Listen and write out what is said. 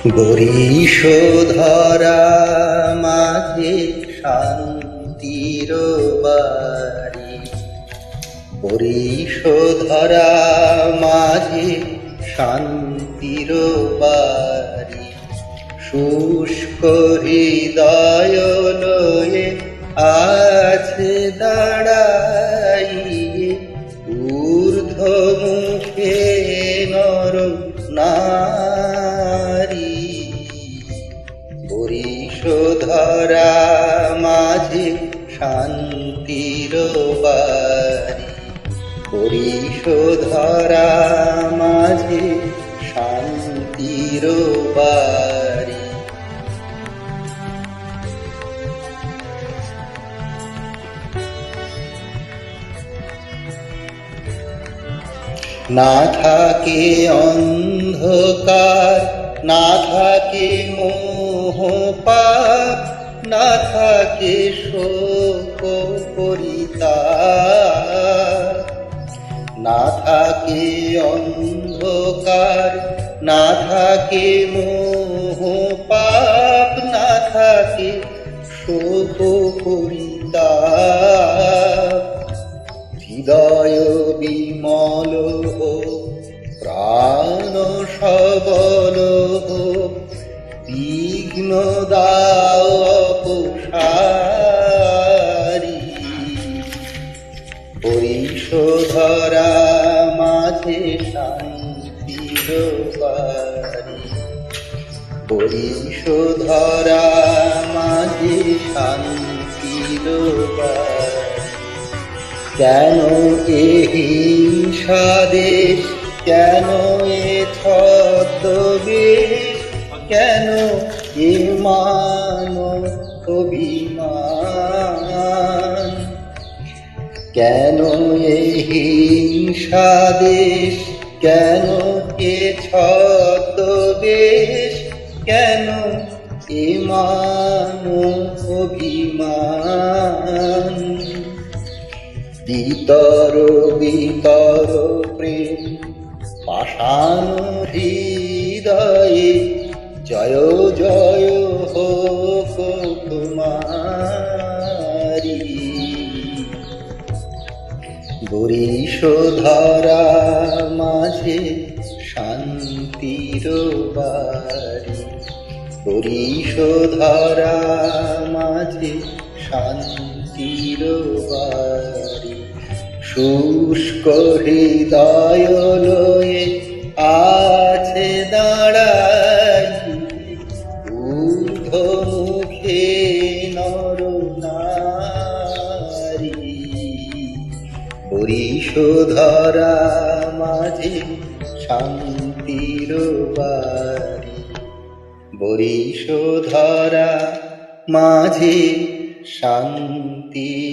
বরিশধরা মাঝে শান্তির বাড়ি, বরিশধরা মাঝে শান্তির বাড়ি। শুষ্ক হৃদয় লয়ে আছে দাঁড়াইয়ে, ঊর্ধ্ব মুখে নর নারী। বরিশধরা মাঝে শান্তির বাড়ি, বরিশধরা মাঝে শান্তির বাড়ি। না থাকে অন্ধকার, না থাকে মোহ পাপ, না থাকে শোক পরিতাপ। না থাকে অন্ধকার, না থাকে মোহ পাপ, না থাকে শোক পরিতাপ। হৃদয় বিমল হোক, প্রাণ সবল হোক, বিঘ্ন দাও অপসারি। বরিশধরা মাঝে শান্তির বাড়ি, বরিশধরা মাঝে শান্তির বাড়ি। কেন এ হিংসা দেশ, কেন এ ছদ্মবেশ, কেন এ মান অভিমান। কেন এ হিংসা দেশ, কেন এ ছদ্মবেশ, কেন এ মান অভিমান। বিতর বিতর প্রেম পাষাণ হৃদয়ে, জয় জয় হোক তোমারি। বরিশধরা মাঝে শান্তির বাড়ি, বরিশধরা মাঝে শান্তির বাড়ি। শুষ্ক হৃদয় লয়ে আছে দাঁড়াই, ঊর্ধ্ব মুখে নর নারী। বরিশধরা মাঝে শান্তির বাড়ি, বরিশধরা মাঝে শান্তির